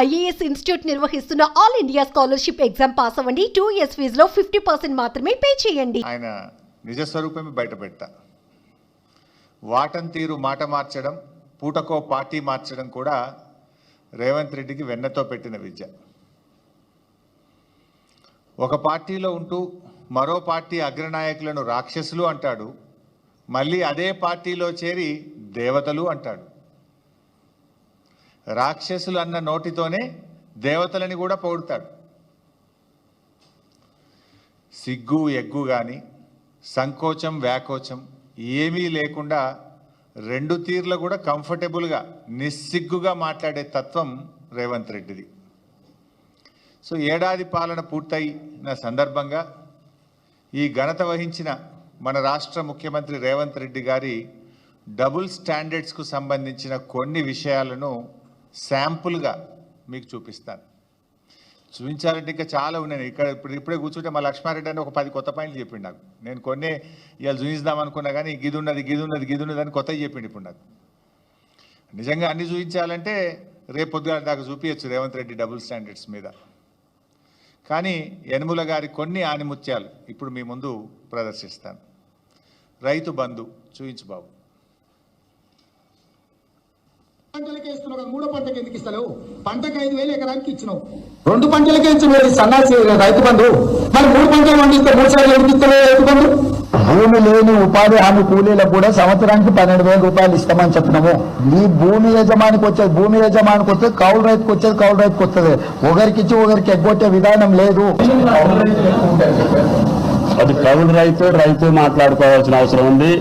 IAS institute నిర్వహిస్తున్న all India scholarship exam pass అవ్వండి. 2 years ఫీజులో 50% మాత్రమే పే చేయండి. ఆయన నిజ స్వరూపమే బయటపెడతా. వాటం తీరు మాట మార్చడం, పూటకో పార్టీ మార్చడం కూడా రేవంత్ రెడ్డికి వెన్నతో పెట్టిన విద్య. ఒక పార్టీలో ఉంటూ మరో పార్టీ అగ్రనాయకులను రాక్షసులు అంటాడు, మళ్ళీ అదే పార్టీలో చేరి దేవతలు అంటాడు. రాక్షసులు అన్న నోటితోనే దేవతలని కూడా పొగుడతాడు. సిగ్గు ఎగ్గు కానీ సంకోచం వ్యాకోచం ఏమీ లేకుండా రెండు తీర్లు కూడా కంఫర్టబుల్గా నిస్సిగ్గుగా మాట్లాడే తత్వం రేవంత్ రెడ్డిది. సో ఏడాది పాలన పూర్తయిన సందర్భంగా ఈ ఘనత వహించిన మన రాష్ట్ర ముఖ్యమంత్రి రేవంత్ రెడ్డి గారి డబుల్ స్టాండర్డ్స్కు సంబంధించిన కొన్ని విషయాలను శాంపుల్గా మీకు చూపిస్తాను. చూపించాలంటే ఇంకా చాలా ఉన్నాయి. ఇక్కడ ఇప్పుడే కూర్చుంటే మా లక్ష్మారెడ్డి అని ఒక 10 కొత్త పాయింట్లు చెప్పిండు నాకు. నేను కొన్ని ఇవాళ చూపిద్దాం అనుకున్నా కానీ గిది ఉన్నది అని కొత్తవి చెప్పిండు ఇప్పుడు నాకు. నిజంగా అన్ని చూపించాలంటే రేపు పొద్దుగా దాకా చూపించచ్చు రేవంత్ రెడ్డి డబుల్ స్టాండర్డ్స్ మీద. కానీ యనుమల గారి కొన్ని ఆనిముత్యాలు ఇప్పుడు మీ ముందు ప్రదర్శిస్తాను. రైతు బంధు చూపించు బాబు. పంటలకే ఇస్తున్నావు, మూడో పంటకి ఎందుకు ఇస్తలేవు? పంటకు 5,000 ఎకరానికి ఇచ్చినావు, 2 పంటలకే ఇచ్చిన సన్నాసి రైతు బంధు. మరి 3 పంటలు పండిస్తే 3 సార్లు ఎందుకు ఇస్తలేవు రైతు బంధు? భూమి లేని ఉపాధి హామీ కూలీలకు కూడా సంవత్సరానికి 12,000 రూపాయలు ఇస్తామని చెప్పినాము. ఈ భూమి యజమానికి వచ్చేది కౌలు రైతుకు వచ్చేది కౌలు రైతుకు వస్తుంది. ఒకరికి ఇచ్చి ఒకరికి ఎగ్గొట్టే విధానం లేదు. అది కౌలు రైతు మాట్లాడుకోవాల్సిన అవసరం ఉంది.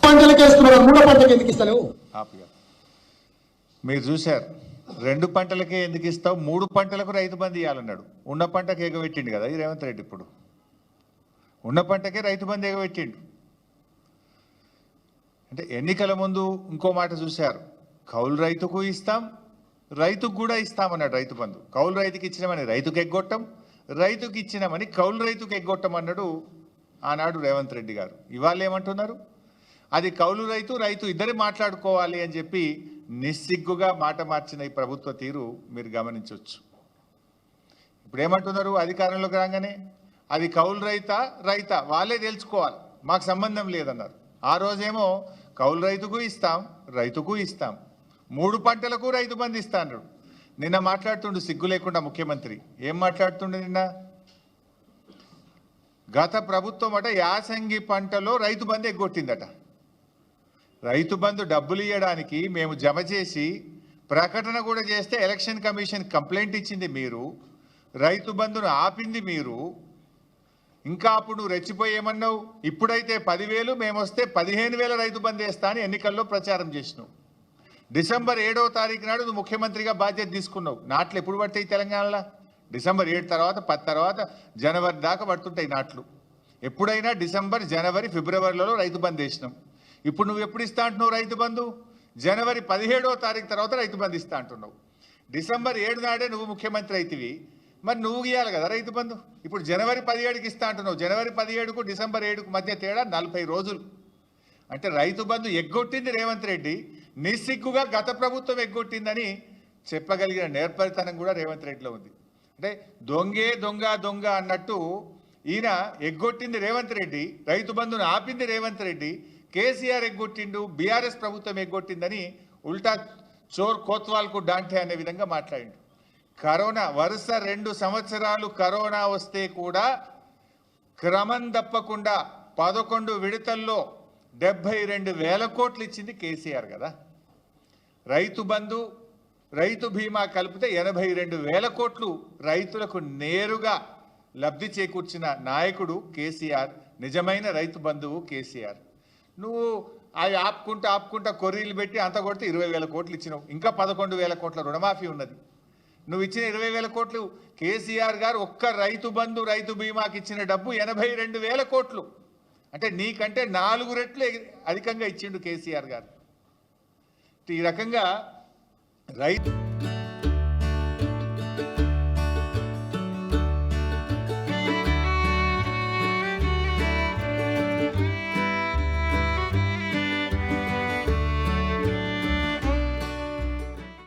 పంటలకేస్తున్నారు, 3 పంటకి ఎందుకు ఇస్తలేవు? మీరు చూశారు, 2 పంటలకే ఎందుకు ఇస్తావు, 3 పంటలకు రైతు బంధు ఇవ్వాలన్నాడు. ఉన్న పంటకు ఎగబెట్టిండు కదా ఈ రేవంత్ రెడ్డి. ఇప్పుడు ఉన్న పంటకే రైతు బంధు ఎగబెట్టిండు. అంటే ఎన్నికల ముందు ఇంకో మాట చూశారు, కౌలు రైతుకు ఇస్తాం, రైతుకు కూడా ఇస్తామన్నాడు రైతు బంధు. కౌలు రైతుకి ఇచ్చినామని రైతుకు ఎగ్గొట్టం, రైతుకి ఇచ్చినామని కౌలు రైతుకు ఎగ్గొట్టం అన్నాడు ఆనాడు రేవంత్ రెడ్డి గారు. ఇవాళ ఏమంటున్నారు, అది కౌలు రైతు ఇద్దరే మాట్లాడుకోవాలి అని చెప్పి నిస్సిగ్గుగా మాట మార్చిన ఈ ప్రభుత్వ తీరు మీరు గమనించవచ్చు. ఇప్పుడు ఏమంటున్నారు, అధికారంలోకి రాగానే అది కౌలు రైతా వాళ్ళే తెలుసుకోవాలి, మాకు సంబంధం లేదన్నారు. ఆ రోజేమో కౌలు రైతుకు ఇస్తాం, 3 పంటలకు రైతు బంధు ఇస్తా అన్నాడు. నిన్న మాట్లాడుతుండు సిగ్గు లేకుండా ముఖ్యమంత్రి. ఏం మాట్లాడుతుండే నిన్న? గత ప్రభుత్వం అట యాసంగి పంటలో రైతు బంధు ఎగ్గొట్టిందట. రైతు బంధు డబ్బులు ఇవ్వడానికి మేము జమ చేసి ప్రకటన కూడా చేస్తే ఎలక్షన్ కమిషన్ కంప్లైంట్ ఇచ్చింది మీరు, రైతు బంధును ఆపింది మీరు. ఇంకా అప్పుడు నువ్వు రెచ్చిపోయేమన్నావు, ఇప్పుడైతే 10,000 మేము వస్తే 15,000 రైతు బంధు వేస్తా అని ఎన్నికల్లో ప్రచారం చేసినావు. డిసెంబర్ 7వ తారీఖు నాడు నువ్వు ముఖ్యమంత్రిగా బాధ్యత తీసుకున్నావు. నాట్లు ఎప్పుడు పడతాయి తెలంగాణలో? డిసెంబర్ 7 తర్వాత 10 తర్వాత జనవరి దాకా పడుతుంటాయి నాట్లు. ఎప్పుడైనా డిసెంబర్, జనవరి, ఫిబ్రవరిలో రైతు బంధు వేసినాం. ఇప్పుడు నువ్వు ఎప్పుడు ఇస్తా అంటున్నావు రైతు బంధు? జనవరి 17వ తారీఖు తర్వాత రైతు బంధు ఇస్తా అంటున్నావు. డిసెంబర్ 7 నాడే నువ్వు ముఖ్యమంత్రి అయితివి, మరి నువ్వు ఇవ్వాలి కదా రైతు బంధు. ఇప్పుడు జనవరి 17కి ఇస్తా అంటున్నావు. జనవరి 17కు డిసెంబర్ 7కు మధ్య తేడా 40 రోజులు. అంటే రైతు బంధు ఎగ్గొట్టింది రేవంత్ రెడ్డి, నిస్సిగ్గుగా గత ప్రభుత్వం ఎగ్గొట్టిందని చెప్పగలిగిన నేర్పరితనం కూడా రేవంత్ రెడ్డిలో ఉంది. అంటే దొంగే దొంగ అన్నట్టు ఈయన ఎగ్గొట్టింది రేవంత్ రెడ్డి, రైతు బంధును ఆపింది రేవంత్ రెడ్డి, కేసీఆర్ ఎగ్గొట్టిండు, బీఆర్ఎస్ ప్రభుత్వం ఎగ్గొట్టిందని ఉల్టా చోర్ కోత్వాల్కు డాంటే అనే విధంగా మాట్లాడిండు. కరోనా వరుస 2 సంవత్సరాలు కరోనా వస్తే కూడా క్రమం తప్పకుండా 11 విడతల్లో 72,000 కోట్లు ఇచ్చింది కేసీఆర్ కదా. రైతు బంధు, రైతు బీమా కలిపితే 82,000 కోట్లు రైతులకు నేరుగా లబ్ధి చేకూర్చిన నాయకుడు కేసీఆర్. నిజమైన రైతు బంధువు కేసీఆర్. నువ్వు అవి ఆపుకుంటా కొర్రీలు పెట్టి అంత కొడితే 20,000 కోట్లు ఇచ్చినావు. ఇంకా 11,000 కోట్ల రుణమాఫీ ఉన్నది. నువ్వు ఇచ్చిన 20,000 కోట్లు కేసీఆర్ గారు ఒక్క రైతు బంధు, రైతు బీమాకి ఇచ్చిన డబ్బు 82,000 కోట్లు. అంటే నీకంటే 4 రెట్లు అధికంగా ఇచ్చిండు కేసీఆర్ గారు. ఈ రకంగా రైతు